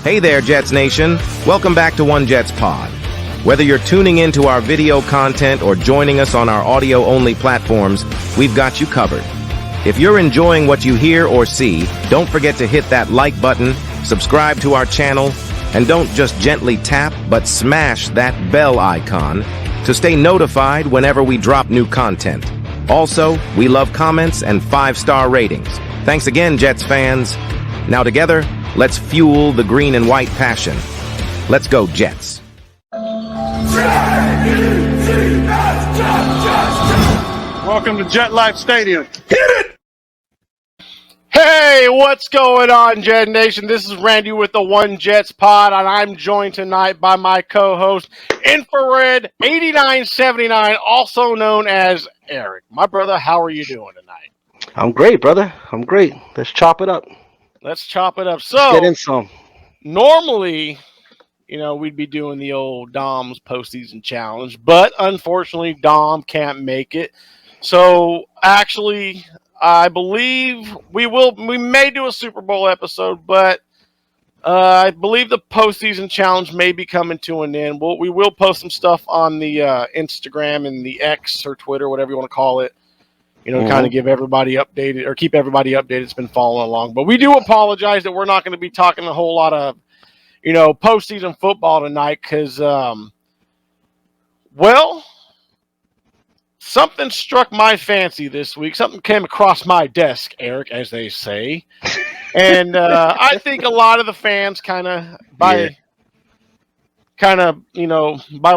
Hey there, Jets Nation. Welcome back to One Jets Pod. Whether you're tuning into our video content or joining us on our audio-only platforms, we've got you covered. If you're enjoying what you hear or see, don't forget to hit that like button, subscribe to our channel, and don't just gently tap, but smash that bell icon to stay notified whenever we drop new content. Also, we love comments and 5-star ratings. Thanks again, Jets fans. Now together, let's fuel the green and white passion. Let's go, Jets. Welcome to Jet Life Stadium. Hit it! Hey, what's going on, Jet Nation? This is Randy with the One Jets Pod, and I'm joined tonight by my co-host, Infrared 8979, also known as Eric. My brother, how are you doing tonight? I'm great, brother. I'm great. Let's chop it up. Let's chop it up. So, Let's get in some. Normally, we'd be doing the old Dom's postseason challenge, but unfortunately, Dom can't make it. So, actually, I believe we may do a Super Bowl episode, but I believe the postseason challenge may be coming to an end. We will post some stuff on the Instagram and the X or Twitter, whatever you want to call it. Kind of give everybody updated or keep everybody updated. It's been following along, but we do apologize that we're not going to be talking a whole lot of, postseason football tonight because, something struck my fancy this week. Something came across my desk, Eric, as they say. And I think a lot of the fans by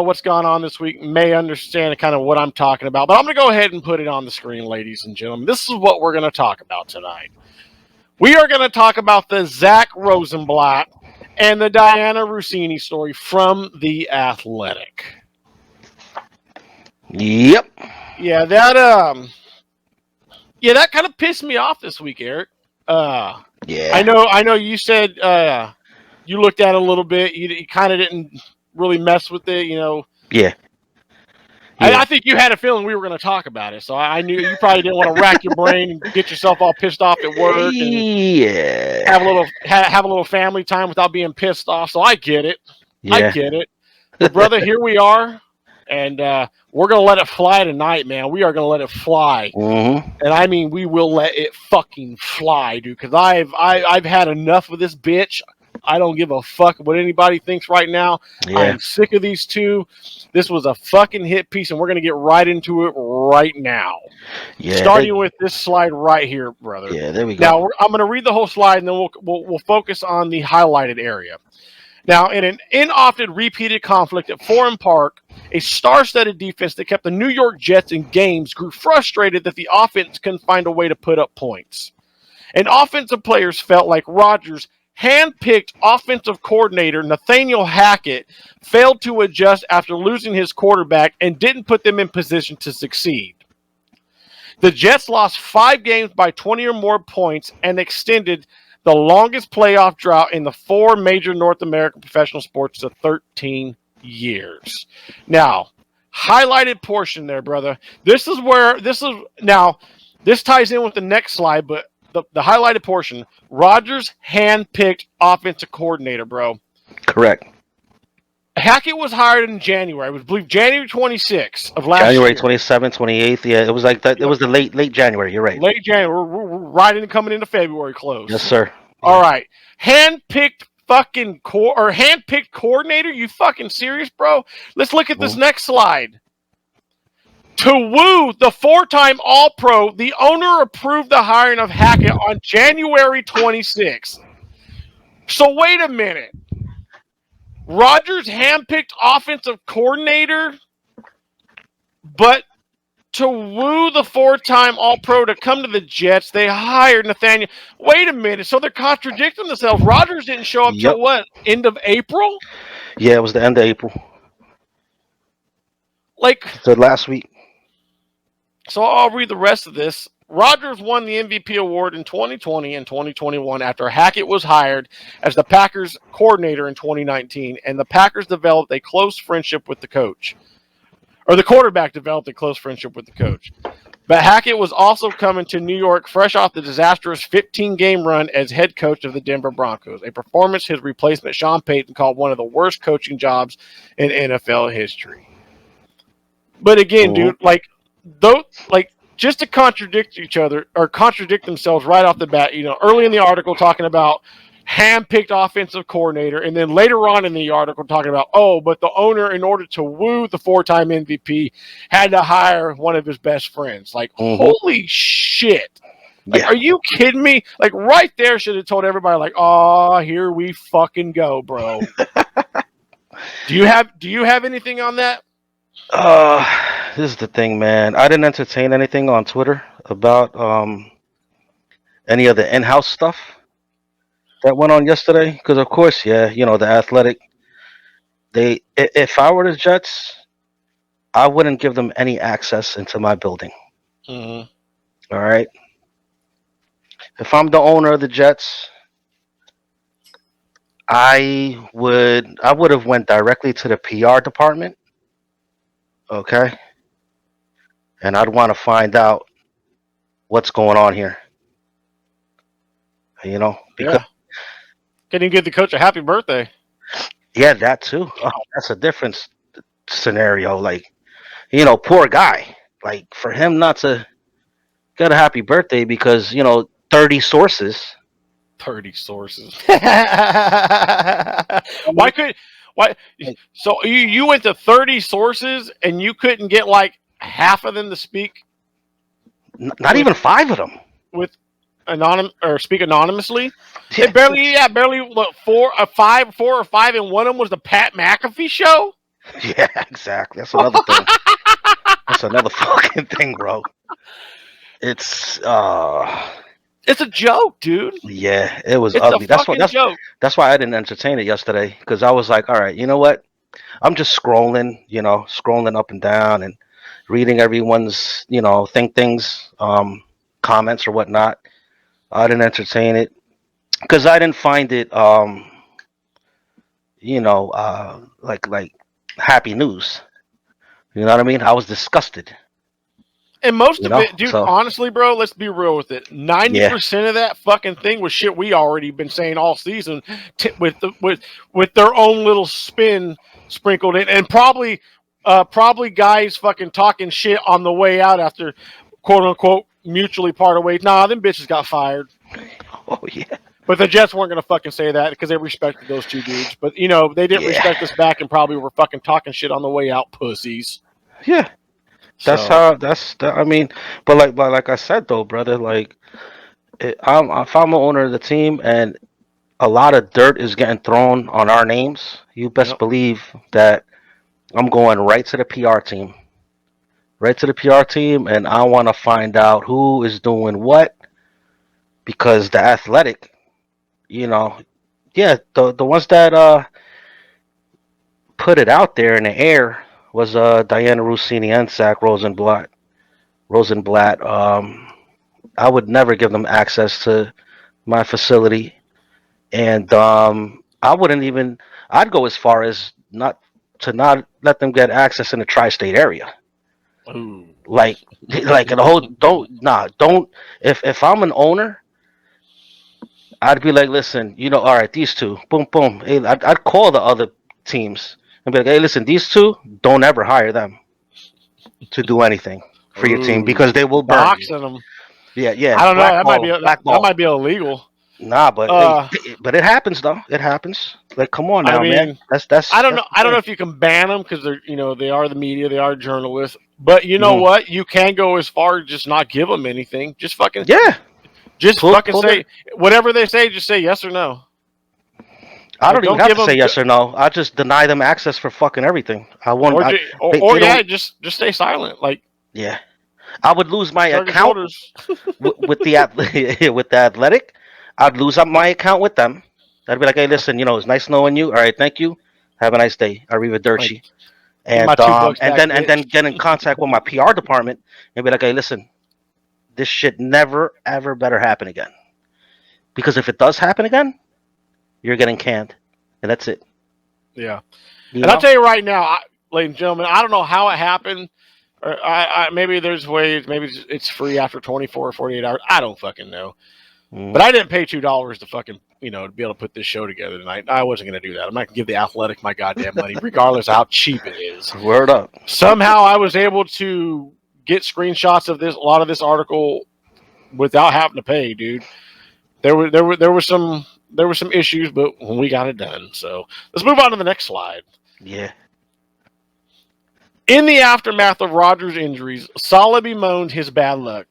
what's gone on this week may understand kind of what I'm talking about. But I'm going to go ahead and put it on the screen, ladies and gentlemen. This is what we're going to talk about tonight. We are going to talk about the Zach Rosenblatt and the Diana Rossini story from The Athletic. Yep. Yeah, that kind of pissed me off this week, Eric. Yeah. I know you said you looked at it a little bit. You kind of didn't really mess with it, Yeah. I think you had a feeling we were going to talk about it, so I knew you probably didn't want to rack your brain and get yourself all pissed off at work and have a little family time without being pissed off. So I get it. Yeah. I get it. But brother, here we are, and we're going to let it fly tonight, man. We are going to let it fly, and I mean we will let it fucking fly, dude. Because I've had enough of this bitch. I don't give a fuck what anybody thinks right now. Yeah. I am sick of these two. This was a fucking hit piece, and we're going to get right into it right now. Yeah. Starting with this slide right here, brother. Yeah, there we go. Now, I'm going to read the whole slide, and then we'll focus on the highlighted area. Now, in an often repeated conflict at Forum Park, a star-studded defense that kept the New York Jets in games grew frustrated that the offense couldn't find a way to put up points. And offensive players felt like Rodgers' hand-picked offensive coordinator Nathaniel Hackett failed to adjust after losing his quarterback and didn't put them in position to succeed. The Jets lost 5 games by 20 or more points and extended the longest playoff drought in the 4 major North American professional sports to 13 years. Now, highlighted portion there, brother. This ties in with the next slide, but the highlighted portion, Rodgers hand-picked offensive coordinator, bro. Correct. Hackett was hired in January. I believe January 26th of last January year. 27th, 28th. Yeah, it was like that. It was the late January. You're right. Late January. We're right coming into February close. Yes, sir. All right. Hand-picked hand-picked coordinator? You fucking serious, bro? Let's look at this next slide. To woo the 4-time All-Pro, the owner approved the hiring of Hackett on January 26th. So wait a minute. Rodgers handpicked offensive coordinator, but to woo the 4-time All-Pro to come to the Jets, they hired Nathaniel. Wait a minute. So they're contradicting themselves. Rodgers didn't show up till what? End of April? Yeah, it was the end of April. So last week. So I'll read the rest of this. Rodgers won the MVP award in 2020 and 2021 after Hackett was hired as the Packers coordinator in 2019, and the Packers developed a close friendship with the coach. Or the quarterback developed a close friendship with the coach. But Hackett was also coming to New York fresh off the disastrous 15-game run as head coach of the Denver Broncos, a performance his replacement Sean Payton called one of the worst coaching jobs in NFL history. But again, dude, just to contradict each other or contradict themselves right off the bat, early in the article talking about hand-picked offensive coordinator, and then later on in the article talking about, but the owner, in order to woo the 4-time MVP, had to hire one of his best friends. Like, holy shit. Like, are you kidding me? Like, right there should have told everybody, like, here we fucking go, bro. Do you have anything on that? This is the thing, man. I didn't entertain anything on Twitter about any of the in-house stuff that went on yesterday, because of course, the Athletic, if I were the Jets, I wouldn't give them any access into my building. All right. If I'm the owner of the Jets, I would have went directly to the PR department. Okay. And I'd want to find out what's going on here. Because Can you give the coach a happy birthday? Yeah, that too. Oh, that's a different scenario. Like, poor guy. Like, for him not to get a happy birthday because, 30 sources. 30 sources. Why? So you went to 30 sources and you couldn't get like half of them to speak? Not even 5 of them. With speak anonymously? Yeah. Barely what, 4 or 5, and one of them was the Pat McAfee show? Yeah, exactly. That's another thing. That's another fucking thing, bro. It's a joke, dude. Yeah, it was ugly. That's why I didn't entertain it yesterday, because I was like, all right, you know what? I'm just scrolling up and down and reading everyone's, things, comments or whatnot. I didn't entertain it because I didn't find it, like happy news. You know what I mean? I was disgusted. And most of it, dude, honestly, bro, let's be real with it. 90% of that fucking thing was shit we already been saying all season with their own little spin sprinkled in, and probably guys fucking talking shit on the way out after quote unquote mutually parted ways. Nah, them bitches got fired. Oh yeah. But the Jets weren't going to fucking say that because they respected those two dudes. But they didn't respect us back and probably were fucking talking shit on the way out, pussies. Yeah. But like I said though, brother, like if I'm an owner of the team and a lot of dirt is getting thrown on our names, you best believe that I'm going right to the PR team. And I want to find out who is doing what, because the Athletic, the ones that put it out there in the air was Diana Rossini and Zach Rosenblatt. I would never give them access to my facility, and I'd go as far as not let them get access in the tri-state area. Ooh. Like the whole don't. If I'm an owner, I'd be like, listen, all right, these two, boom, boom. Hey, I'd call the other teams and be like, hey, listen, these two, don't ever hire them to do anything for your team, because they will burn boxing them. Yeah. I don't know. That might be illegal. Nah, but it happens though. It happens. Like, come on now, man. That's. I don't know. I don't know if you can ban them because they're they are the media, they are journalists. But you know what? You can go as far as just not give them anything. Just fucking Just say whatever they say. Just say yes or no. I don't even have to say yes or no. I just deny them access for fucking everything. I want. Just stay silent. Like, yeah, I would lose my account with the Athletic. I'd lose up my account with them. I'd be like, hey, listen, it's nice knowing you. All right, thank you. Have a nice day. Arrivederci. And then get in contact with my PR department and be like, hey, listen, this shit never ever better happen again. Because if it does happen again, you're getting canned, and that's it. Yeah. I'll tell you right now, ladies and gentlemen, I don't know how it happened, Maybe there's ways. Maybe it's free after 24 or 48 hours. I don't fucking know. But I didn't pay $2 to fucking to be able to put this show together tonight. I wasn't going to do that. I'm not going to give the Athletic my goddamn money, regardless of how cheap it is. Word up. Somehow I was able to get screenshots of a lot of this article without having to pay, dude. There were some issues, but we got it done. So let's move on to the next slide. Yeah. In the aftermath of Rodgers' injuries, Saleh bemoaned his bad luck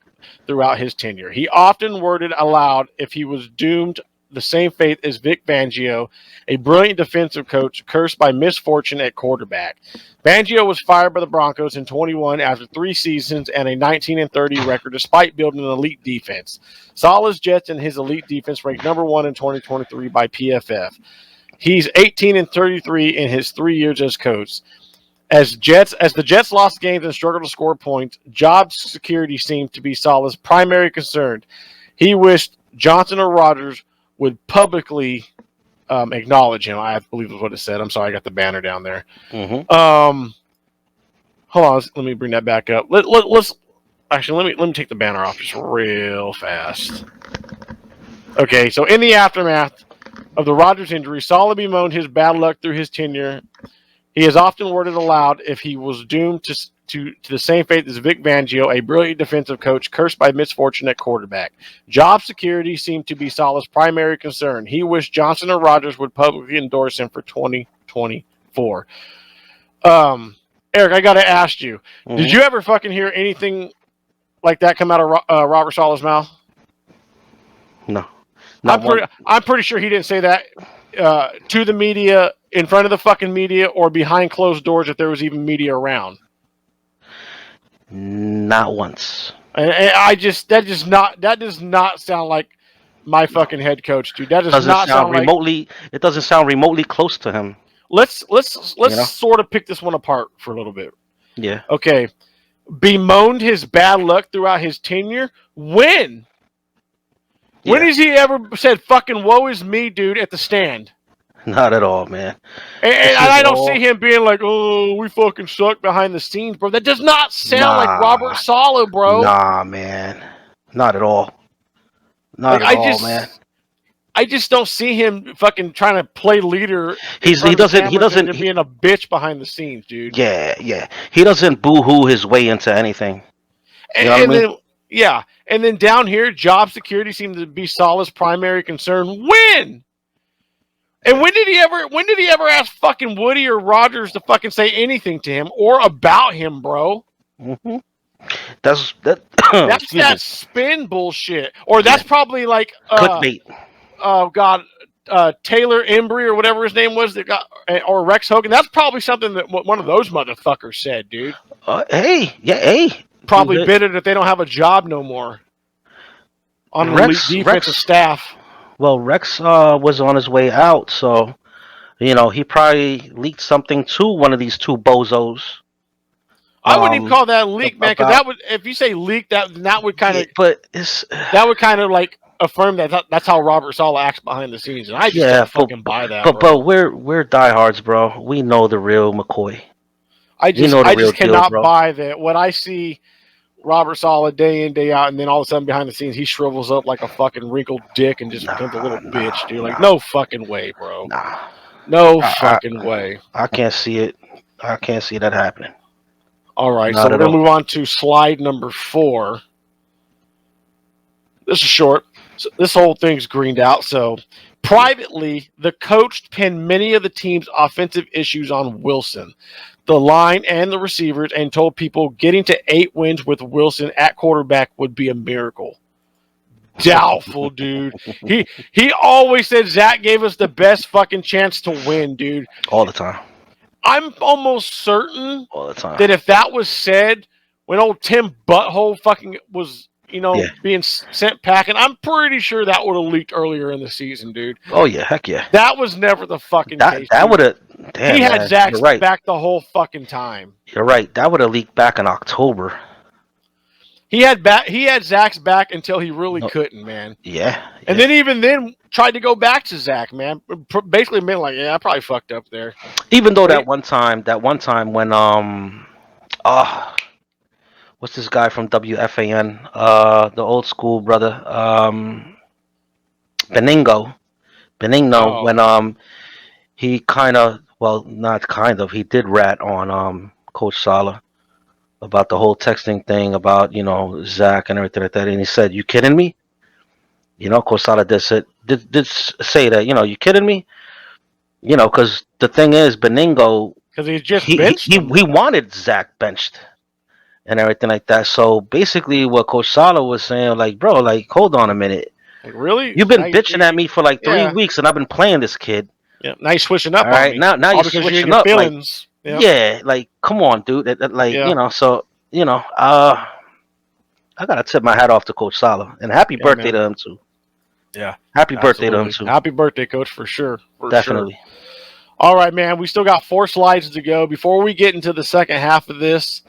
throughout his tenure. He often worded aloud if he was doomed the same fate as Vic Fangio, a brilliant defensive coach cursed by misfortune at quarterback. Fangio was fired by the Broncos in 21 after 3 seasons and a 19-30 record despite building an elite defense. Saleh's Jets and his elite defense ranked number 1 in 2023 by PFF. He's 18-33 in his 3 years as coach. As the Jets lost games and struggled to score points, job security seemed to be Saleh's primary concern. He wished Johnson or Rodgers would publicly acknowledge him. I believe is what it said. I'm sorry, I got the banner down there. Mm-hmm. Hold on, let me bring that back up. Let's actually let me take the banner off just real fast. Okay, so in the aftermath of the Rodgers injury, Saleh bemoaned his bad luck through his tenure. He has often worded aloud if he was doomed to the same fate as Vic Fangio, a brilliant defensive coach cursed by misfortune at quarterback. Job security seemed to be Saleh's primary concern. He wished Johnson or Rodgers would publicly endorse him for 2024. Eric, I got to ask you, did you ever fucking hear anything like that come out of Robert Saleh's mouth? No. I'm pretty sure he didn't say that to the media, in front of the fucking media, or behind closed doors if there was even media around. Not once. And that does not sound like my fucking head coach, dude. That does not sound remotely. It doesn't sound remotely close to him. Let's sort of pick this one apart for a little bit. Yeah. Okay. Bemoaned his bad luck throughout his tenure. When? Yeah. When has he ever said "fucking woe is me," dude, at the stand? Not at all, man. And I don't see him being like, "Oh, we fucking suck" behind the scenes, bro. That does not sound like Robert Saleh, bro. Nah, man. Not at all. Not at all, man. I just don't see him fucking trying to play leader. He doesn't being a bitch behind the scenes, dude. Yeah. He doesn't boo-hoo his way into anything. You know what I mean? Yeah, and then down here, job security seems to be Saleh's primary concern. When? And when did he ever ask fucking Woody or Rodgers to fucking say anything to him or about him, bro? Mm-hmm. That's that spin bullshit. Or that's probably like clickbait. Oh God, Taylor Embry or whatever his name was or Rex Hogan. That's probably something that one of those motherfuckers said, dude. Hey. Probably bitter that they don't have a job no more on the defensive staff. Well, Rex was on his way out, so he probably leaked something to one of these two bozos. I wouldn't even call that a leak, man, because that would, if you say leak, that would kind of like affirm that's how Robert Saleh acts behind the scenes, and I just don't fucking buy that. But we're diehards, bro. We know the real McCoy. I just cannot buy that. What I see Robert Saleh day in, day out, and then all of a sudden behind the scenes he shrivels up like a fucking wrinkled dick and just becomes a little bitch, dude. Like, no fucking way, bro. No fucking way. I can't see it. I can't see that happening. All right, so we're going to move on to slide number 4. This is short. So this whole thing's greened out. So, privately, the coach pinned many of the team's offensive issues on Wilson, the line, and the receivers, and told people getting to 8 wins with Wilson at quarterback would be a miracle. Doubtful, dude. He always said Zach gave us the best fucking chance to win, dude. All the time. I'm almost certain all the time that if that was said when old Tim Butthole fucking was, being sent packing, I'm pretty sure that would have leaked earlier in the season, dude. Oh, yeah. Heck yeah. That was never the fucking case. That would have... He had Zach's back the whole fucking time. You're right. That would have leaked back in October. He had Zach's back until he really couldn't, man. Yeah. And then even then tried to go back to Zach, man. Basically meant like, I probably fucked up there. Even though that one time when what's this guy from WFAN? The old school brother, Benigno. Benigno, Oh. when he kind of, well, not kind of, he did rat on Coach Sala about the whole texting thing about Zach and everything like that, and he said, "You kidding me?" Coach Sala did say that, you kidding me? Because the thing is, Benigno, Because he just he benched him. he wanted Zach benched and everything like that. So basically, what Coach Sala was saying, like, bro, like, hold on a minute. Like, really? You've been bitching at me for like 3 Yeah. weeks, and I've been playing this kid. Yeah, now you're switching up All on right, me. now All you're because you're in switching your up. Like, feelings. Yep. yeah, like, come on, dude. Like, Yeah. I gotta tip my hat off to Coach Sala, and happy birthday man. to him too. Yeah, Happy birthday to him absolutely. too. Happy birthday, Coach, for sure. Definitely. Sure. All right, man. We still got 4 slides to go before we get into the second half of this.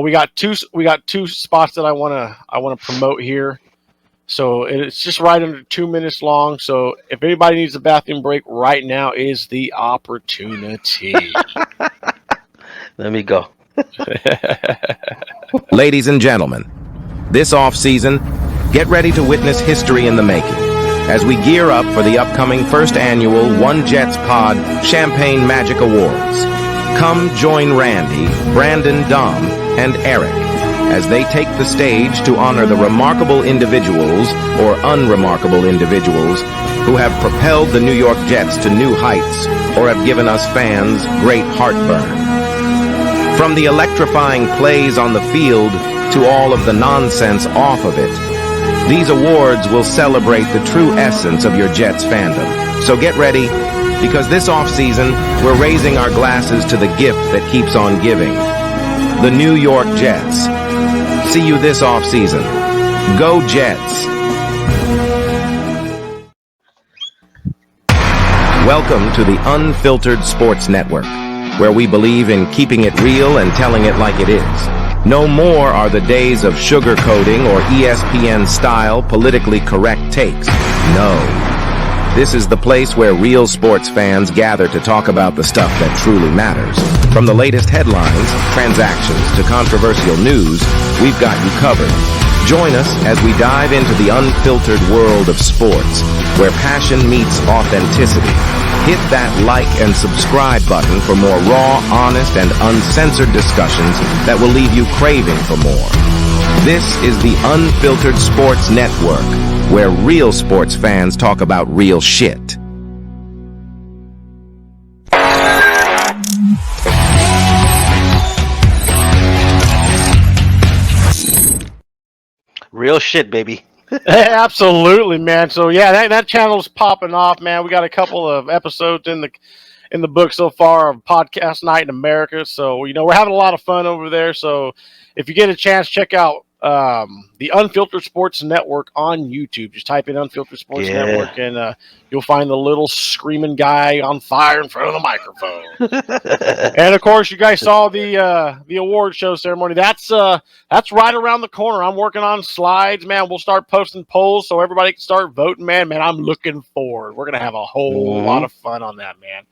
We got two spots that I wanna promote here. So it's just right under 2 minutes long. So if anybody needs a bathroom break right now is the opportunity. Let me go. Ladies and gentlemen, this off-season, get ready to witness history in the making as we gear up for the upcoming first annual One Jets Pod Champagne Magic Awards. Come join Randy, Brandon, Dom, and Eric as they take the stage to honor the remarkable individuals or unremarkable individuals who have propelled the New York Jets to new heights or have given us fans great heartburn. From the electrifying plays on the field to all of the nonsense off of it, these awards will celebrate the true essence of your Jets fandom. So get ready, because this offseason, we're raising our glasses to the gift that keeps on giving. The New York Jets. See you this offseason. Go Jets! Welcome to the Unfiltered Sports Network, where we believe in keeping it real and telling it like it is. No more are the days of sugarcoating or ESPN-style politically correct takes. No. This is the place where real sports fans gather to talk about the stuff that truly matters. From the latest headlines, transactions, to controversial news, we've got you covered. Join us as we dive into the unfiltered world of sports, where passion meets authenticity. Hit that like and subscribe button for more raw, honest, and uncensored discussions that will leave you craving for more. This is the Unfiltered Sports Network, where real sports fans talk about real shit. Real shit, baby. Absolutely, man. So yeah, that channel's popping off, man. We got a couple of episodes in the book so far of Podcast Night in America. So we're having a lot of fun over there. So if you get a chance, check out the Unfiltered Sports Network on YouTube. Just type in Unfiltered Sports Network, and you'll find the little screaming guy on fire in front of the microphone. And of course, you guys saw the award show ceremony. That's right around the corner. I'm working on slides, man. We'll start posting polls so everybody can start voting, man. I'm looking forward. We're gonna have a whole lot of fun on that, man.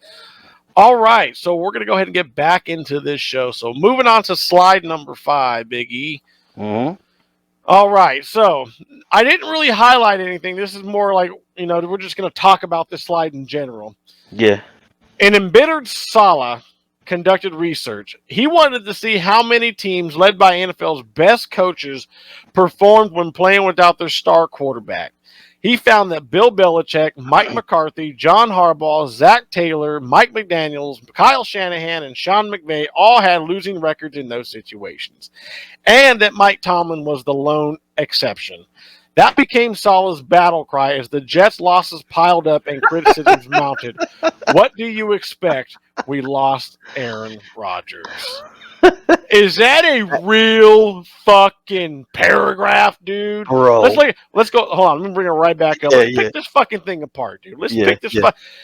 All right, so we're gonna go ahead and get back into this show. So moving on to slide number 5, Big E. Mm-hmm. All right, so I didn't really highlight anything. This is more like, we're just going to talk about this slide in general. Yeah. An embittered Sala conducted research. He wanted to see how many teams led by NFL's best coaches performed when playing without their star quarterback. He found that Bill Belichick, Mike McCarthy, John Harbaugh, Zach Taylor, Mike McDaniels, Kyle Shanahan, and Sean McVay all had losing records in those situations, and that Mike Tomlin was the lone exception. That became Salah's battle cry as the Jets' losses piled up and criticisms mounted. What do you expect? We lost Aaron Rodgers. Is that a real fucking paragraph, dude? Bro. Let's go. Hold on. Let me bring it right back up. Let's pick this fucking thing apart, dude. Let's pick this.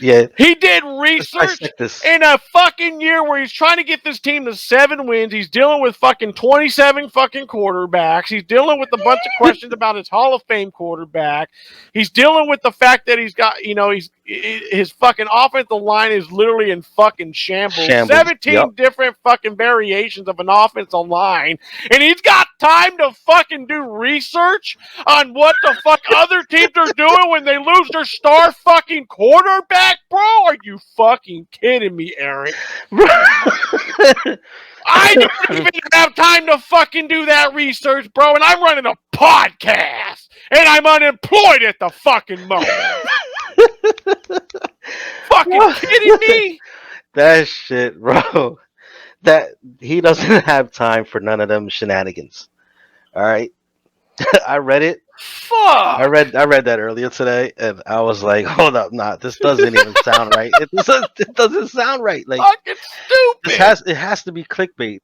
He did research in a fucking year where he's trying to get this team to 7 wins. He's dealing with fucking 27 fucking quarterbacks. He's dealing with a bunch of questions about his Hall of Fame quarterback. He's dealing with the fact that he's got, his fucking offensive line is literally in fucking shambles. 17 different fucking variations limitations of an offensive line, and he's got time to fucking do research on what the fuck other teams are doing when they lose their star fucking quarterback, bro? Are you fucking kidding me, Eric? I don't even have time to fucking do that research, bro, and I'm running a podcast, and I'm unemployed at the fucking moment. Fucking kidding me? That shit, bro. That he doesn't have time for none of them shenanigans. All right. I read it. Fuck. I read that earlier today, and I was like, "Hold up, nah, this doesn't even sound right. It doesn't sound right. Like, fucking stupid. it has to be clickbait.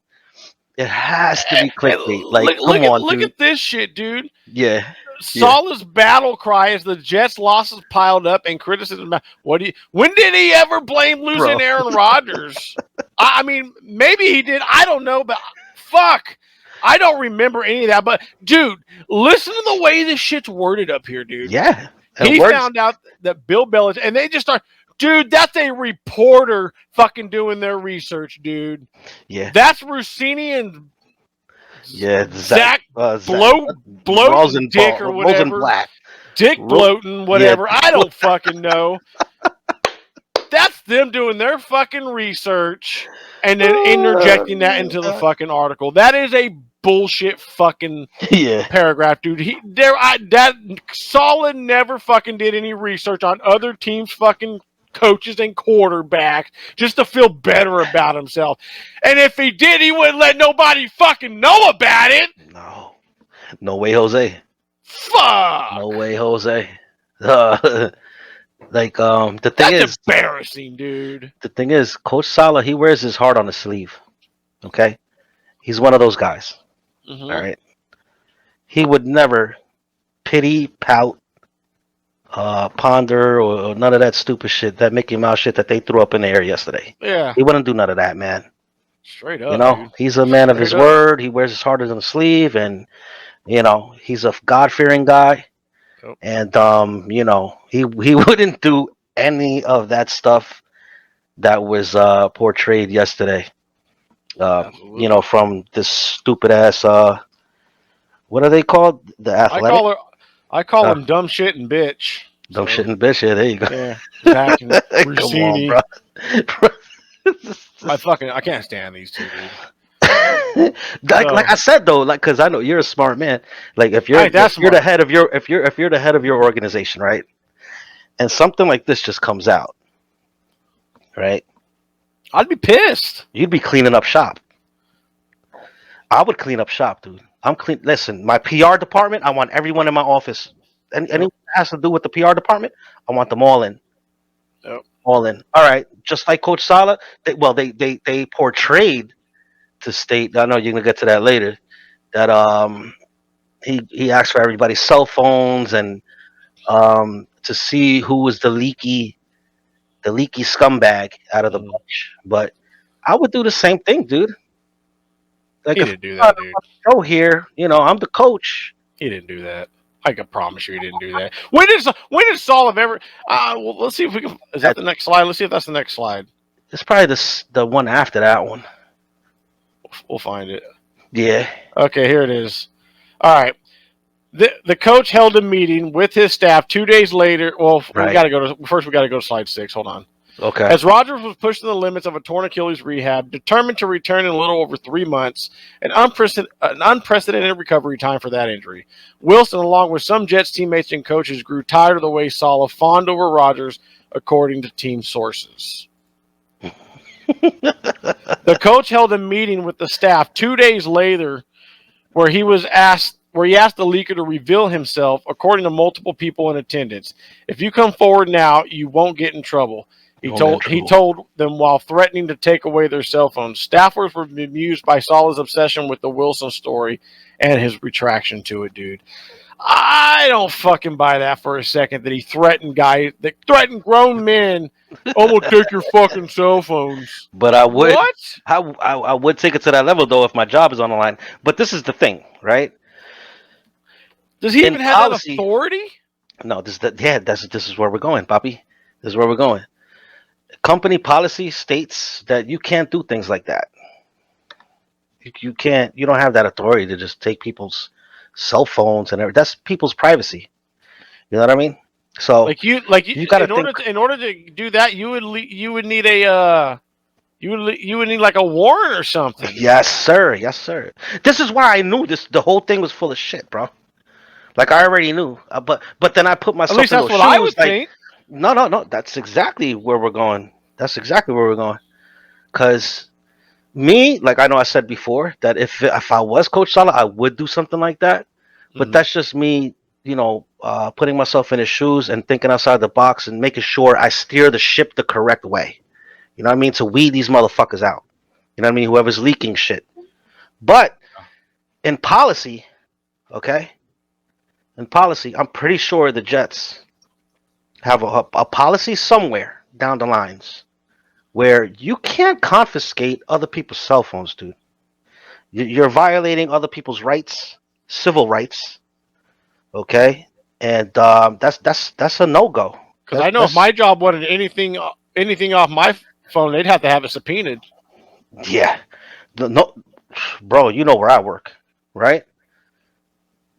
It has to be clickbait. Like, come on, look dude. at this shit, dude. Yeah. Salah's battle cry as the Jets' losses piled up and criticism. When did he ever blame losing Aaron Rodgers? I mean, maybe he did. I don't know, but fuck. I don't remember any of that. But, dude, listen to the way this shit's worded up here, dude. Yeah. He found out that Bill Belichick, and they just start, dude, that's a reporter fucking doing their research, dude. Yeah. That's Rossini and Zach Bloatin Dick or whatever. Dick Bloatin, whatever. Yeah. I don't fucking know. That's them doing their fucking research and then interjecting that into the fucking article. That is a bullshit fucking paragraph, dude. That Saleh never fucking did any research on other teams' fucking coaches and quarterbacks just to feel better about himself. And if he did, he wouldn't let nobody fucking know about it. No way, Jose. Fuck. No way, Jose. The thing is embarrassing, dude. The thing is, Coach Saleh, he wears his heart on his sleeve. Okay? He's one of those guys. Mm-hmm. All right. He would never pity, pout, ponder, or none of that stupid shit, that Mickey Mouse shit that they threw up in the air yesterday. Yeah. He wouldn't do none of that, man. Straight up. You know, dude. He's a man of his word. He wears his heart on his sleeve, and he's a God-fearing guy. Yep. And he wouldn't do any of that stuff that was portrayed yesterday. From this stupid ass. What are they called? The Athletic. I call them dumb shit and bitch. Dumb shit and bitch. Yeah, there you go. Yeah, Zach and Come on, bro. I can't stand these two, dude. Like I said though, because I know you're a smart man. Like if you're the head of your organization, right? And something like this just comes out, right? I'd be pissed. You'd be cleaning up shop. I would clean up shop, dude. I'm clean. Listen, my PR department, I want everyone in my office. Anything that has to do with the PR department, I want them all in. Yep. All in. All right. Just like Coach Saleh, they portrayed to state. I know you're gonna get to that later. That he asked for everybody's cell phones and to see who was the leaky scumbag out of the bunch. But I would do the same thing, dude. Like, he didn't do that, dude. Go here, I'm the coach. He didn't do that. I can promise you he didn't do that. When did Saleh ever? Well, let's see if we can. Is that the next slide? Let's see if that's the next slide. It's probably the one after that one. We'll find it. Yeah. Okay, here it is. All right. The coach held a meeting with his staff 2 days later. Well, we got to go to slide 6. Hold on. Okay. As Rodgers was pushing the limits of a torn Achilles rehab, determined to return in a little over 3 months, an unprecedented recovery time for that injury. Wilson, along with some Jets teammates and coaches, grew tired of the way Saleh fawned over Rodgers, according to team sources. The coach held a meeting with the staff 2 days later, where he asked the leaker to reveal himself, according to multiple people in attendance. If you come forward now, you won't get in trouble. He told them while threatening to take away their cell phones. Staffers were bemused by Saleh's obsession with the Wilson story and his retraction to it, dude. I don't fucking buy that for a second, that he threatened grown men. I'm gonna take your fucking cell phones. But I would. What? I would take it to that level though if my job is on the line. But this is the thing, right? Does he even have that authority? No, this is where we're going, Papi. This is where we're going. Company policy states that you can't do things like that. You can't. You don't have that authority to just take people's cell phones and everything. That's people's privacy. You know what I mean? So you gotta in order to do that, you would need a you would need like a warrant or something. Yes, sir. Yes, sir. This is why I knew this. The whole thing was full of shit, bro. Like I already knew, but then I put myself. At least in that's those what shoes, I would think. No. That's exactly where we're going. Cause me, like I know I said before that if I was Coach Saleh, I would do something like that. But that's just me, putting myself in his shoes and thinking outside the box and making sure I steer the ship the correct way. You know what I mean? To weed these motherfuckers out. You know what I mean? Whoever's leaking shit. But in policy, okay? In policy, I'm pretty sure the Jets have a policy somewhere down the lines where you can't confiscate other people's cell phones, dude. You're violating other people's rights, civil rights, okay? And that's a no-go. Because I know if my job wanted anything off my phone, they'd have to have it subpoenaed. Yeah. No, bro, you know where I work, right?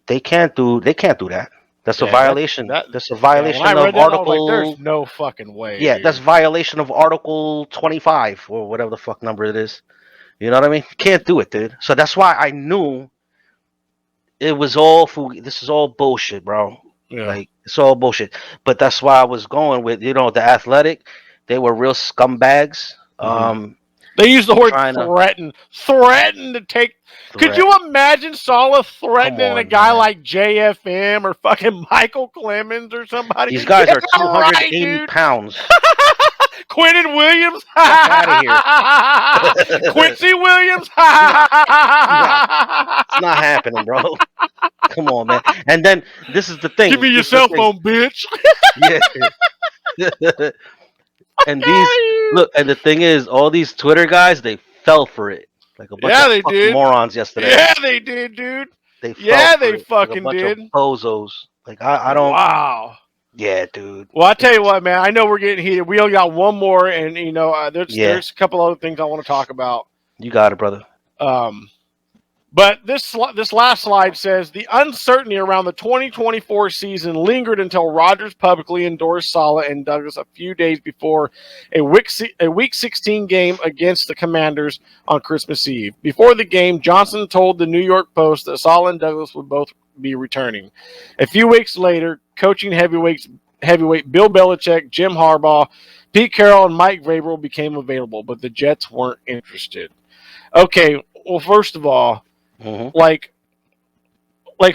They can't do that. That's a violation. That's a violation of Article. There's no fucking way. Yeah, dude. that's violation of Article 25 or whatever the fuck number it is. You know what I mean? Can't do it, dude. So that's why I knew it was all this is all bullshit, bro. Yeah. Like it's all bullshit. But that's why I was going with, the Athletic. They were real scumbags. They used the word threaten to take. Could you imagine Saleh threatening a guy like JFM or fucking Michael Clemens or somebody? These guys are 280 pounds. Quentin Williams. Get out of here. Quincy Williams. It's not happening, bro. Come on, man. And then this is the thing. Give me your cell phone, bitch. Yeah. And and the thing is, all these Twitter guys, they fell for it. Like a bunch of fucking morons yesterday. Yeah, they did, dude. They fucking like did. Of bozos. Like I don't. Wow. Yeah, dude. Well, I tell you what, man. I know we're getting heated. We only got one more, and there's a couple other things I want to talk about. You got it, brother. But this last slide says the uncertainty around the 2024 season lingered until Rodgers publicly endorsed Saleh and Douglas a few days before a Week 16 game against the Commanders on Christmas Eve. Before the game, Johnson told the New York Post that Saleh and Douglas would both be returning. A few weeks later, coaching heavyweight Bill Belichick, Jim Harbaugh, Pete Carroll, and Mike Vrabel became available, but the Jets weren't interested. Okay, well, first of all, like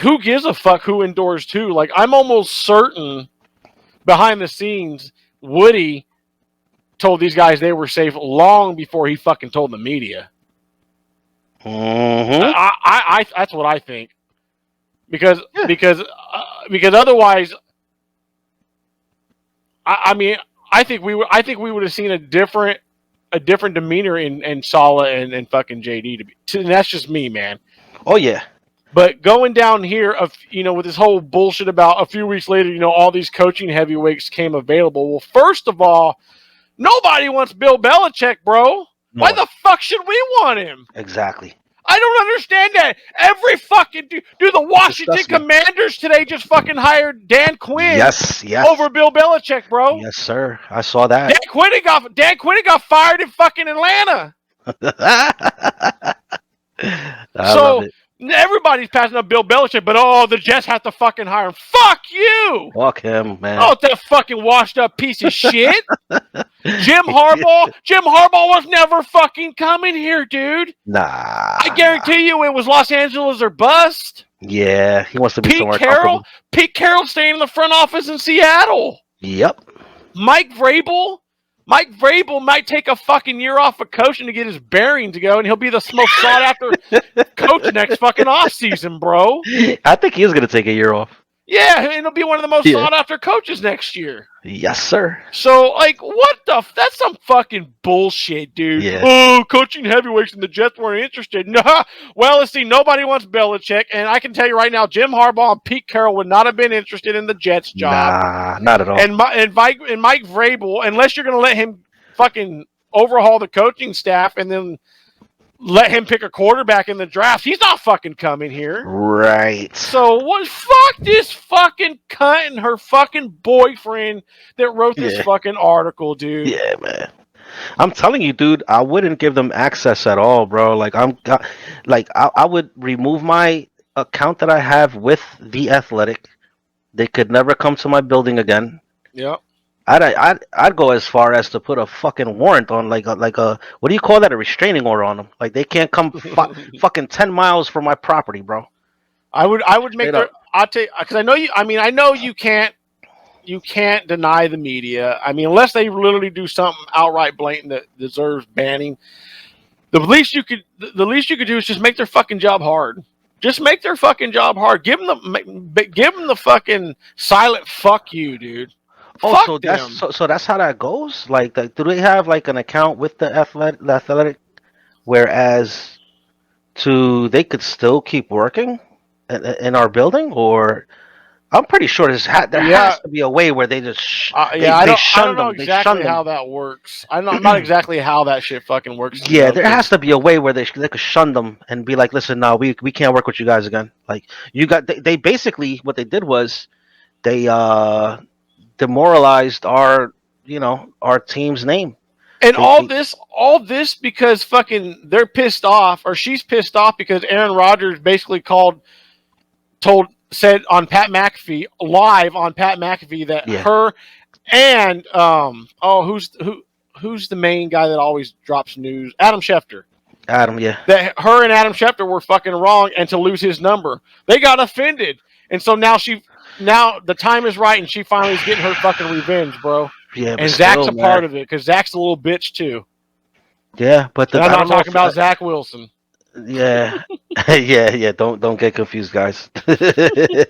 who gives a fuck who endorsed who? Like, I'm almost certain behind the scenes, Woody told these guys they were safe long before he fucking told the media. I that's what I think. Because otherwise, I mean, I think we would have seen a different demeanor in Saleh and fucking JD and that's just me, man. Oh yeah. But going down here with this whole bullshit about a few weeks later, all these coaching heavyweights came available. Well, first of all, nobody wants Bill Belichick, bro. No. Why the fuck should we want him? Exactly. I don't understand that. Every fucking dude, the Washington Commanders today just fucking hired Dan Quinn. Yes. Over Bill Belichick, bro. Yes, sir. I saw that. Dan Quinn got fired in fucking Atlanta. I love it. Everybody's passing up Bill Belichick, but the Jets have to fucking hire him. Fuck you! Fuck him, man. Oh, that fucking washed up piece of shit. Jim Harbaugh was never fucking coming here, dude. Nah. I guarantee you it was Los Angeles or bust. Yeah, he wants to be somewhere comfortable. Pete Carroll staying in the front office in Seattle. Yep. Mike Vrabel might take a fucking year off of coaching to get his bearings to go, and he'll be the most sought after coach next fucking offseason, bro. I think he is going to take a year off. Yeah, and he'll be one of the most sought after coaches next year. Yes, sir. So, that's some fucking bullshit, dude. Yeah. Oh, coaching heavyweights and the Jets weren't interested. Nah. Well, let's see, nobody wants Belichick, and I can tell you right now, Jim Harbaugh and Pete Carroll would not have been interested in the Jets job. Nah, not at all. And Mike Vrabel, unless you're going to let him fucking overhaul the coaching staff and then let him pick a quarterback in the draft. He's not fucking coming here. Right. So what? Fuck this fucking cunt and her fucking boyfriend that wrote this fucking article, dude. Yeah, man. I'm telling you, dude, I wouldn't give them access at all, bro. Like I would remove my account that I have with The Athletic. They could never come to my building again. Yep. I'd go as far as to put a fucking warrant on like a what do you call that, a restraining order on them. Like they can't come fucking 10 miles from my property, bro. I would make their, I'll tell you, because I know you. I mean, I know you can't deny the media. I mean, unless they literally do something outright blatant that deserves banning. The least you could do is just make their fucking job hard. Just make their fucking job hard. Give them the fucking silent fuck you, dude. Oh, so that's how that goes. Like, do they have like an account with the athletic, whereas they could still keep working in our building? Or I'm pretty sure there has to be a way where they just I don't know exactly how that works. I'm not exactly how that shit fucking works. Yeah, there has to be a way where they could shun them and be like, listen, no, we can't work with you guys again. Like they basically, what they did was they demoralized our team's name. And all this because fucking they're pissed off, or she's pissed off because Aaron Rodgers basically said on Pat McAfee, live on Pat McAfee, that her and who's the main guy that always drops news? Adam Schefter. That her and Adam Schefter were fucking wrong, and to lose his number. They got offended. And so now the time is right, and she finally is getting her fucking revenge, bro. Yeah, and Zach's a part of it, because Zach's a little bitch too. Yeah, but I'm not talking about Zach Wilson. Yeah, yeah. Don't get confused, guys. Yeah.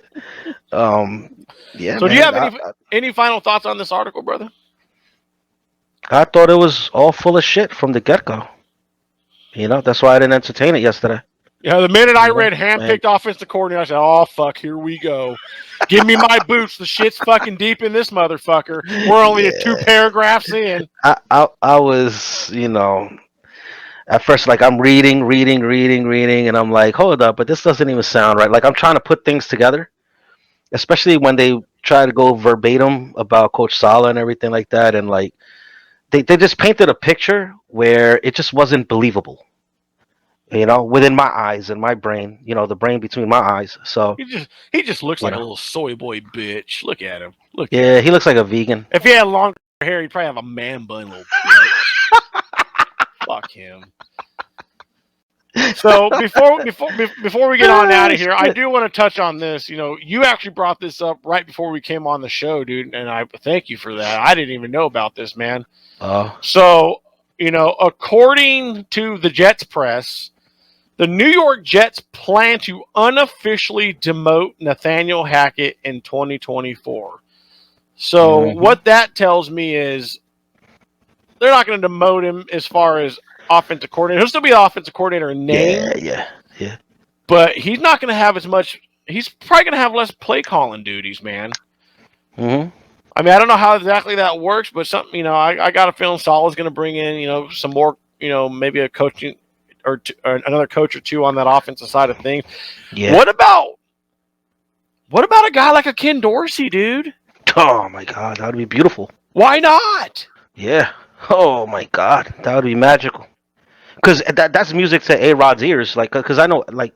So, do you have any final thoughts on this article, brother? I thought it was all full of shit from the get-go. That's why I didn't entertain it yesterday. Yeah, the minute I read handpicked offensive coordinator, I said, "Oh fuck, here we go. Give me my boots. The shit's fucking deep in this motherfucker. We're only 2 paragraphs in." I was, at first, like, I'm reading, and I'm like, hold up, but this doesn't even sound right. Like, I'm trying to put things together, especially when they try to go verbatim about Coach Saleh and everything like that, and like they just painted a picture where it just wasn't believable. Within my eyes and my brain, the brain between my eyes. So he just looks like a little soy boy bitch. Look at him. He looks like a vegan. If he had longer hair, he'd probably have a man bun, little bitch. Fuck him. So before we get on out of here, I do want to touch on this. You actually brought this up right before we came on the show, dude, and I thank you for that. I didn't even know about this, man. So, according to the Jets press, the New York Jets plan to unofficially demote Nathaniel Hackett in 2024. So what that tells me is they're not going to demote him as far as offensive coordinator. He'll still be the offensive coordinator in name. Yeah. But he's not going to have as much. He's probably going to have less play calling duties, man. Mm-hmm. I mean, I don't know how exactly that works, but something, I got a feeling Saleh's going to bring in, some more, maybe a coaching or another coach or two on that offensive side of things. Yeah. What about a guy like a Ken Dorsey, dude? Oh my God, that would be beautiful. Why not? Yeah. Oh my God, that would be magical. Because that's music to A-Rod's ears. Like, because I know, like,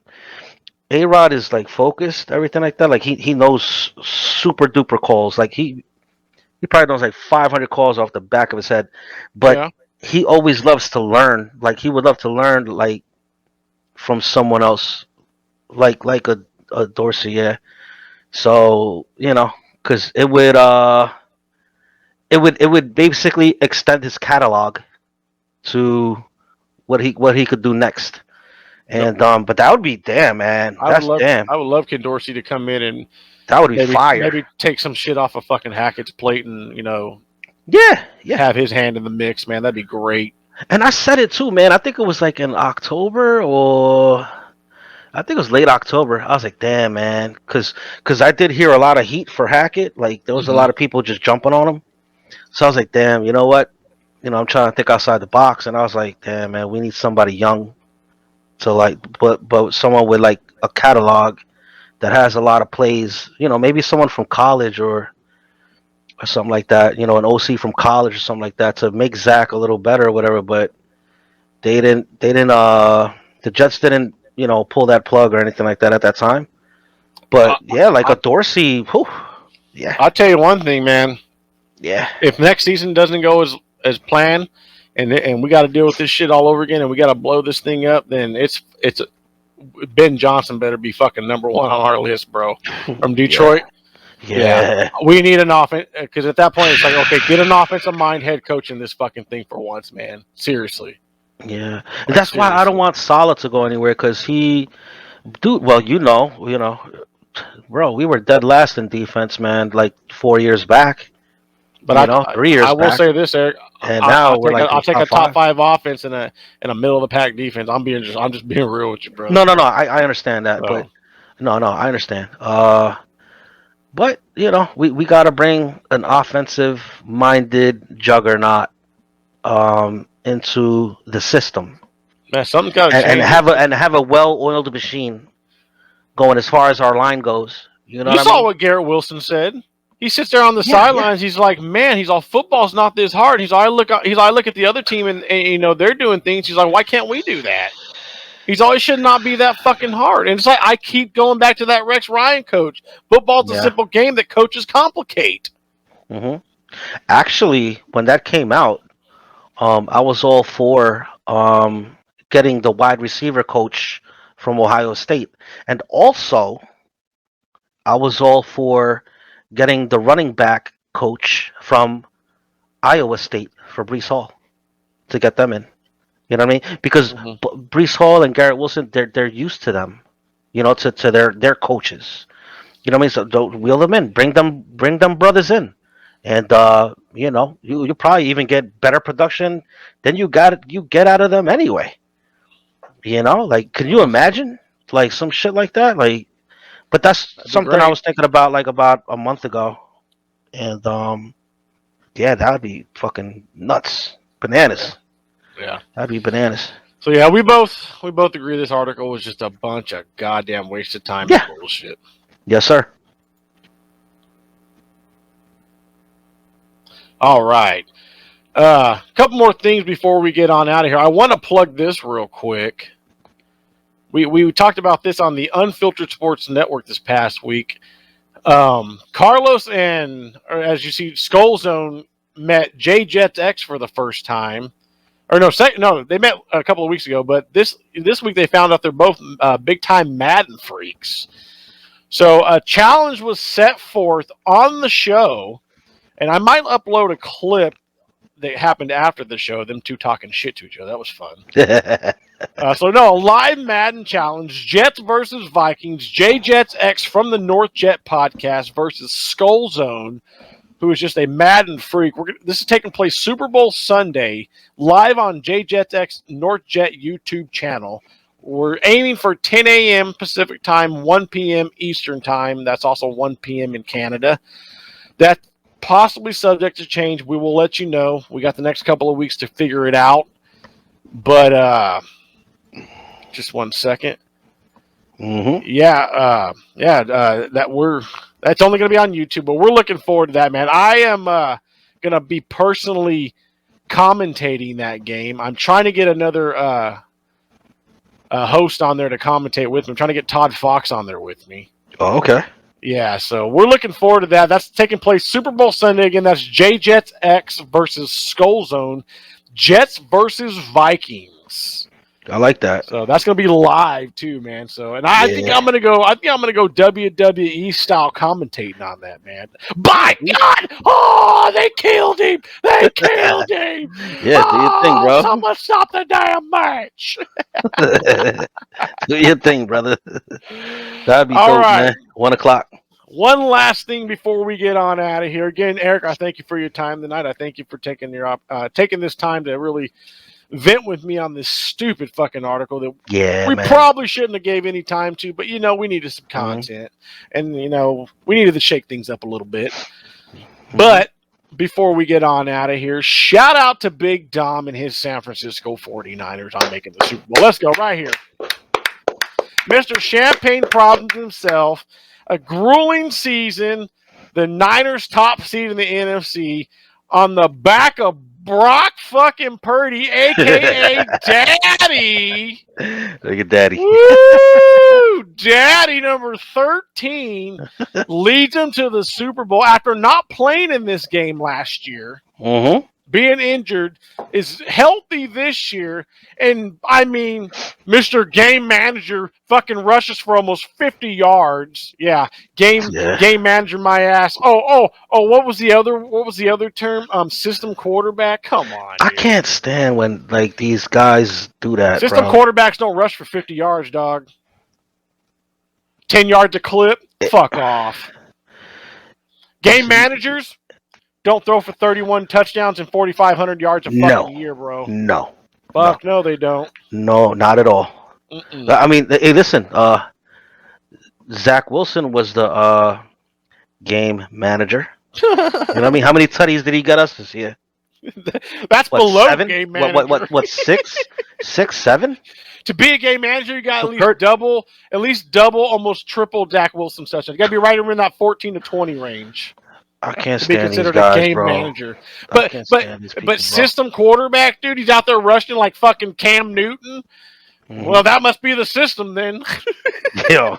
A-Rod is like focused, everything like that. Like he knows super duper calls. Like he probably knows like 500 calls off the back of his head. But he always loves to learn. Like he would love to learn like from someone else, like a Dorsey. Yeah. So because it would basically extend his catalog to what he could do next. And but that would be damn, man. I would love Ken Dorsey to come in and that would be fire. Maybe take some shit off of fucking Hackett's plate and have his hand in the mix, man. That'd be great. And I said it too, man. I think it was like in October, or I think it was late October. I was like, damn, man, because I did hear a lot of heat for Hackett. Like there was a lot of people just jumping on him. So I was like, damn, you know what? I'm trying to think outside the box, and I was like, damn, man, we need somebody young So like, but someone with like a catalog that has a lot of plays, maybe someone from college or something like that, an OC from college or something like that to make Zach a little better or whatever. But the Jets didn't, pull that plug or anything like that at that time. But yeah, like a Dorsey, whew, yeah. I'll tell you one thing, man. Yeah. If next season doesn't go as planned, and we got to deal with this shit all over again, and we got to blow this thing up, then it's Ben Johnson better be fucking #1 on our list, bro. From Detroit. Yeah. We need an offense, because at that point it's like, okay, get an offensive mind head coach in this fucking thing for once, man. Seriously. Yeah, that's why I don't want Salah to go anywhere, because well, bro, we were dead last in defense, man, like 4 years back. But 3 years I will back. say this, Eric. And now I'll take a top five offense and a middle of the pack defense. I'm just being real with you, bro. No, I understand that, but I understand. But we got to bring an offensive minded juggernaut into the system. Man, something's got to change. And have a well-oiled machine going as far as our line goes. You saw what Garrett Wilson said. He sits there on the sidelines. Yeah. He's like, man, football's not this hard. I look at the other team and they're doing things. He's like, why can't we do that? It should not be that fucking hard. And it's like, I keep going back to that Rex Ryan coach. Football's a simple game that coaches complicate. Mm-hmm. Actually, when that came out, I was all for getting the wide receiver coach from Ohio State. And also, I was all for getting the running back coach from Iowa State for Breece Hall to get them in. You know what I mean? Because Breece Hall and Garrett Wilson, they're used to them, to their coaches. You know what I mean? So don't wheel them in. Bring them brothers in. And you probably even get better production than you get out of them anyway. Like, can you imagine like some shit like that? Like, but that's something I was thinking about like about a month ago, and that would be fucking nuts, bananas. Yeah, that'd be bananas. So yeah, we both agree this article was just a bunch of goddamn waste of time and bullshit. Yes, sir. All right. A couple more things before we get on out of here. I want to plug this real quick. We talked about this on the Unfiltered Sports Network this past week. Carlos and, or as you see, Skull Zone met J Jets X for the first time. Or they met a couple of weeks ago, but this week they found out they're both big-time Madden freaks. So a challenge was set forth on the show, and I might upload a clip that happened after the show, them two talking shit to each other. That was fun. A live Madden challenge, Jets versus Vikings, J Jets X from the North Jet podcast versus Skull Zone, who is just a Madden freak. This is taking place Super Bowl Sunday, live on J Jets X North Jet YouTube channel. We're aiming for 10 a.m. Pacific time, 1 p.m. Eastern time. That's also 1 p.m. in Canada. That possibly subject to change. We will let you know. We got the next couple of weeks to figure it out. But just 1 second. Mm-hmm. That's only going to be on YouTube, but we're looking forward to that, man. I am going to be personally commentating that game. I'm trying to get another host on there to commentate with me. I'm trying to get Todd Fox on there with me. Oh, okay. Yeah, so we're looking forward to that. That's taking place Super Bowl Sunday again. That's J Jets X versus Skull Zone. Jets versus Vikings. I like that. So that's gonna be live too, man. So I think I'm gonna go WWE style commentating on that, man. By God! Oh, they killed him! They killed him! Yeah, do your thing, bro. Someone stop the damn match! Do your thing, brother. That'd be dope, man. 1 o'clock. One last thing before we get on out of here. Again, Eric, I thank you for your time tonight. I thank you for taking this time to really vent with me on this stupid fucking article that we probably shouldn't have gave any time to, but we needed some content, and we needed to shake things up a little bit. But before we get on out of here, shout out to Big Dom and his San Francisco 49ers on making the Super Bowl. Let's go right here. Mr. Champagne Problems himself, a grueling season, the Niners top seed in the NFC, on the back of Brock fucking Purdy, a.k.a. Daddy. Look at Daddy. Woo! Daddy number 13 leads him to the Super Bowl after not playing in this game last year. Mm-hmm. Being injured, is healthy this year, and I mean, Mr. Game Manager fucking rushes for almost 50 yards. Yeah, game manager, my ass. Oh, what was the other term? System quarterback. Come on, I dude. can't stand when like these guys do that. System quarterbacks don't rush for 50 yards, dog. 10 yards a clip. Fuck off. Game managers don't throw for 31 touchdowns and 4,500 yards a fucking year, bro. No. Fuck, no, they don't. No, not at all. Mm-mm. I mean, hey, listen. Zach Wilson was the game manager. You know what I mean? How many tutties did he get us this year? That's What, below 7? game manager. What? 6? 6, 7? To be a game manager, you got So at least double, almost triple Zach Wilson's touchdowns. You got to be right around that 14 to 20 range. I can't To be stand these considered guys, a game bro. manager. I can't stand these people, But bro. system quarterback, dude, he's out there rushing like fucking Cam Newton. Mhm. Well, that must be the system then. Yo.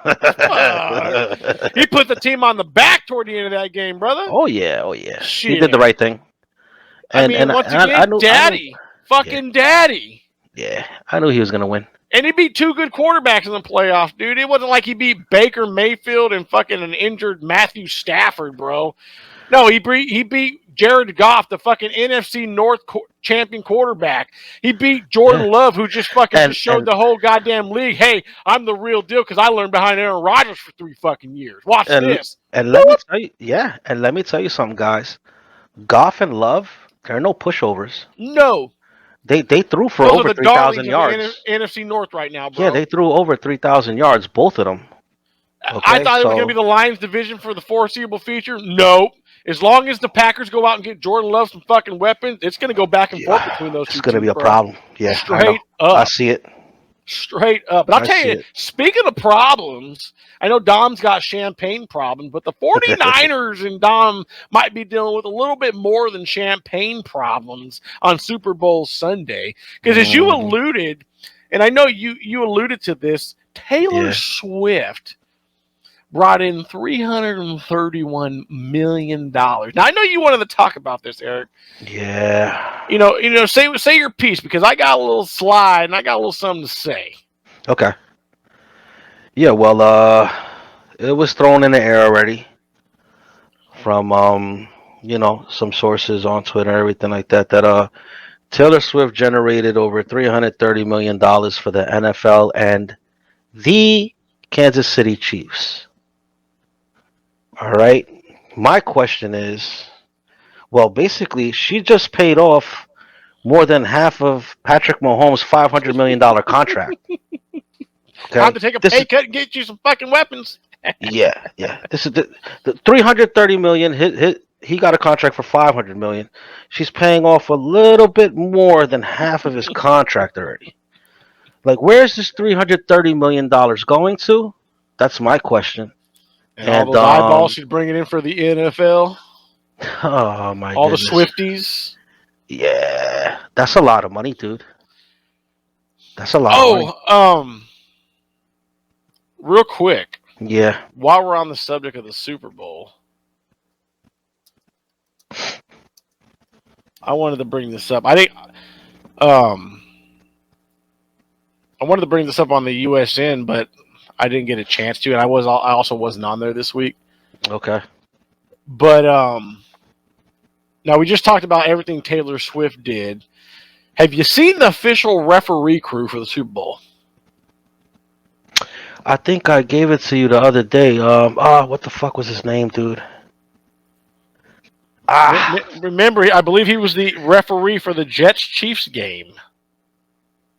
He put the team on the back toward the end of that game, brother. Oh yeah. He Shit. did the right thing. Once again, Daddy. Yeah, I knew he was gonna win. And he beat two good quarterbacks in the playoffs, dude. It wasn't like he beat Baker Mayfield and fucking an injured Matthew Stafford, bro. No, he beat Jared Goff, the fucking NFC North champion quarterback. He beat Jordan Love, who just fucking showed the whole goddamn league, hey, I'm the real deal because I learned behind Aaron Rodgers for 3 fucking years. Watch this. And let me tell you, and let me tell you something, guys. Goff and Love, they're no pushovers. No. They threw for Those over are the 3,000 darlings yards. of the NFC North right now, bro. Yeah, they threw over 3,000 yards, both of them. Okay, I thought it was going to be the Lions division for the foreseeable future. No. As long as the Packers go out and get Jordan Love some fucking weapons, it's going to go back and forth between those two. It's going to be a bro. problem. Yeah, Straight up. I see it. Straight up. But I'll tell you, speaking of problems, I know Dom's got champagne problems, but the 49ers and Dom might be dealing with a little bit more than champagne problems on Super Bowl Sunday. Because as you alluded, and I know you alluded to this, Taylor Swift brought in $331 million. Now, I know you wanted to talk about this, Eric. Yeah. You know, say your piece, because I got a little slide and I got a little something to say. Okay. Yeah, well, it was thrown in the air already from, some sources on Twitter and everything like that, that Taylor Swift generated over $330 million for the NFL and the Kansas City Chiefs. All right. My question is, well, basically, she just paid off more than half of Patrick Mahomes' $500 million contract. Okay? Time to take a pay cut and get you some fucking weapons. Yeah. This is the $330 million. He got a contract for $500 million. She's paying off a little bit more than half of his contract already. Like, where's this $330 million going to? That's my question. And all those eyeballs she's bringing in for the NFL. Oh my! All goodness. the Swifties. Yeah, that's a lot of money, dude. That's a lot. Of money. Real quick. Yeah. While we're on the subject of the Super Bowl, I wanted to bring this up. I think, I wanted to bring this up on the USN, but I didn't get a chance to, and I also wasn't on there this week. Okay. But now we just talked about everything Taylor Swift did. Have you seen the official referee crew for the Super Bowl? I think I gave it to you the other day. What the fuck was his name, dude? Remember, I believe he was the referee for the Jets-Chiefs game.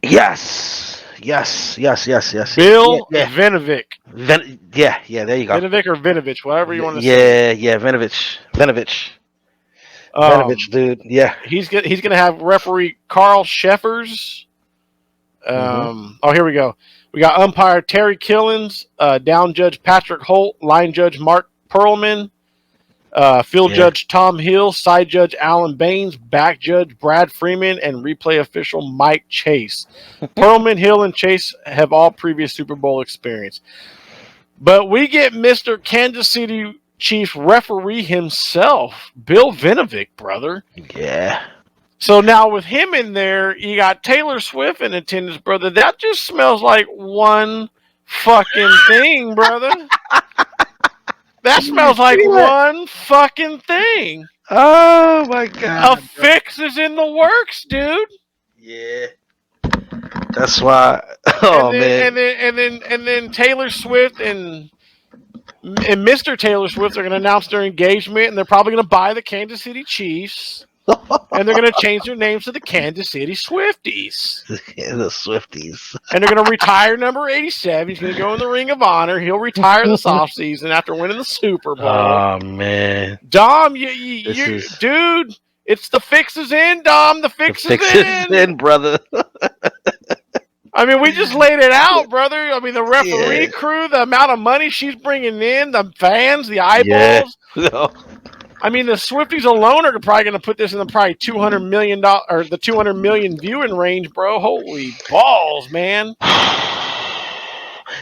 Yes. Bill Vinovich. There you go. Vinovich or Vinovich, whatever you want to say. Yeah, Vinovich. Benovich, dude. Yeah. He's gonna have referee Carl Sheffers. Oh, here we go. We got umpire Terry Killens, down judge Patrick Holt, line judge Mark Perlman, field judge Tom Hill, side judge Alan Baines, back judge Brad Freeman, and replay official Mike Chase. Perlman, Hill, and Chase have all previous Super Bowl experience. But we get Mr. Kansas City Chiefs referee himself, Bill Vinovich, brother. Yeah. So now with him in there, you got Taylor Swift in attendance, brother. That just smells like one fucking thing, brother. That smells like one fucking thing. Oh my God. A fix is in the works, dude. Yeah. That's why. Oh man. And then Taylor Swift and Mr. Taylor Swift are going to announce their engagement, and they're probably going to buy the Kansas City Chiefs. And they're going to change their names to the Kansas City Swifties. Yeah, the Swifties. And they're going to retire number 87. He's going to go in the Ring of Honor. He'll retire this offseason after winning the Super Bowl. Oh, man. Dom, dude, it's the fix is in, Dom. The fix is in, brother. I mean, we just laid it out, brother. I mean, the referee crew, the amount of money she's bringing in, the fans, the eyeballs. Yeah. I mean, the Swifties alone are probably going to put this in the probably $200 million or the 200 million viewing range, bro. Holy balls, man!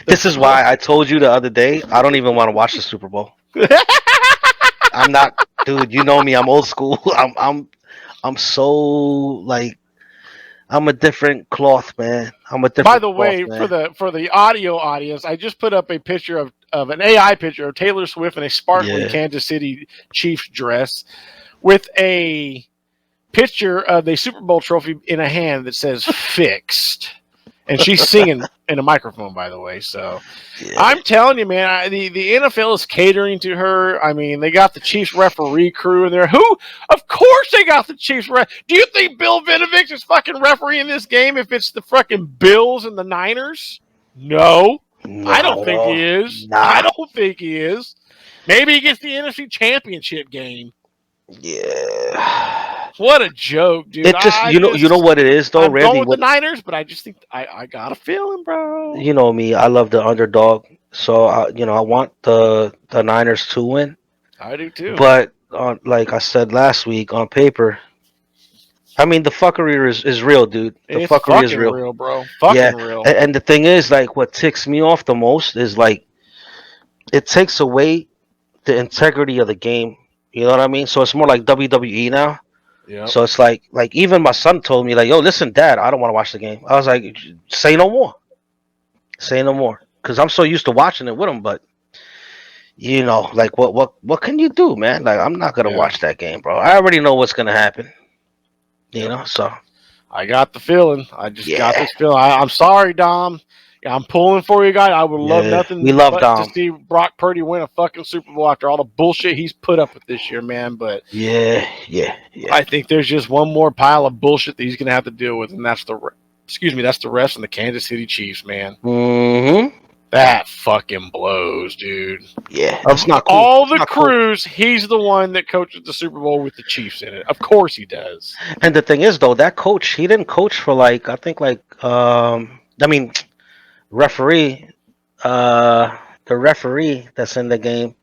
This is why I told you the other day I don't even want to watch the Super Bowl. I'm not, dude. You know me. I'm old school. I'm so like. I'm a different cloth, man. By the way, for the audio audience, I just put up a picture of an AI picture of Taylor Swift in a sparkling Kansas City Chiefs dress with a picture of the Super Bowl trophy in a hand that says "fixed," and she's singing in a microphone. By the way, so I'm telling you, man, the NFL is catering to her. I mean, they got the Chiefs referee crew in there. Of course, they got the Chiefs. Do you think Bill Vinovich is fucking refereeing this game if it's the fucking Bills and the Niners? No, I don't think he is. Nah. I don't think he is. Maybe he gets the NFC Championship game. Yeah. What a joke, dude. It just you know what it is though, I'm Randy. Going with the Niners, but I just think I got a feeling, bro. You know me, I love the underdog, so I want the Niners to win. I do too. But like I said last week, on paper, I mean the fuckery is real, dude. The fuckery is real, bro. Fucking real. And the thing is, like, what ticks me off the most is like it takes away the integrity of the game. You know what I mean? So it's more like WWE now. Yeah. So it's like even my son told me, like, yo, listen, Dad, I don't want to watch the game. I was like, say no more. Say no more. Because I'm so used to watching it with him, but you know, like what can you do, man? Like, I'm not gonna watch that game, bro. I already know what's gonna happen. You know, so I got the feeling. I just got this feeling. I'm sorry, Dom. I'm pulling for you, guys. I would love nothing to see Brock Purdy win a fucking Super Bowl after all the bullshit he's put up with this year, man. But I think there's just one more pile of bullshit that he's gonna have to deal with, and that's the rest of the Kansas City Chiefs, man. Mm-hmm. That fucking blows, dude. Yeah, that's not cool. All the crews, he's the one that coaches the Super Bowl with the Chiefs in it. Of course he does. And the thing is, though, that coach, he didn't coach for referee, the referee that's in the game,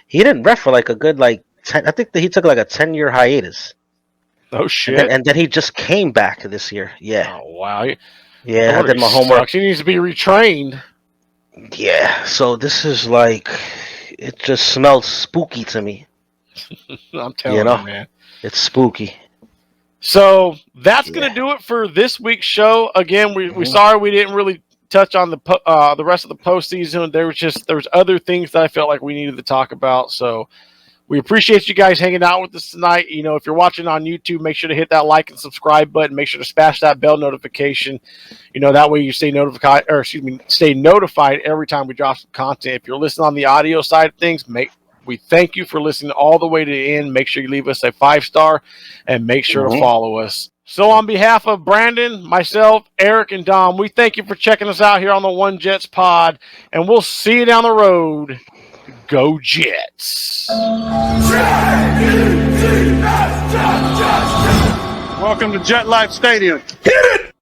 he didn't ref for like a good 10. I think that he took like a 10-year hiatus. Oh shit! And then he just came back this year. Yeah. Oh wow. Yeah, I did my homework. He needs to be retrained. Yeah. So this is like, it just smells spooky to me. I'm telling you, man, it's spooky. So that's gonna do it for this week's show. Again, we sorry we didn't really touch on the rest of the postseason. There was other things that I felt like we needed to talk about. So we appreciate you guys hanging out with us tonight. You know, if you're watching on YouTube, make sure to hit that like and subscribe button. Make sure to smash that bell notification. You know, that way you stay notified every time we drop some content. If you're listening on the audio side of things, we thank you for listening all the way to the end. Make sure you leave us a 5-star and make sure to follow us. So on behalf of Brandon, myself, Eric, and Dom, we thank you for checking us out here on the One Jets pod, and we'll see you down the road. Go Jets. Welcome to Jet Life Stadium. Hit it!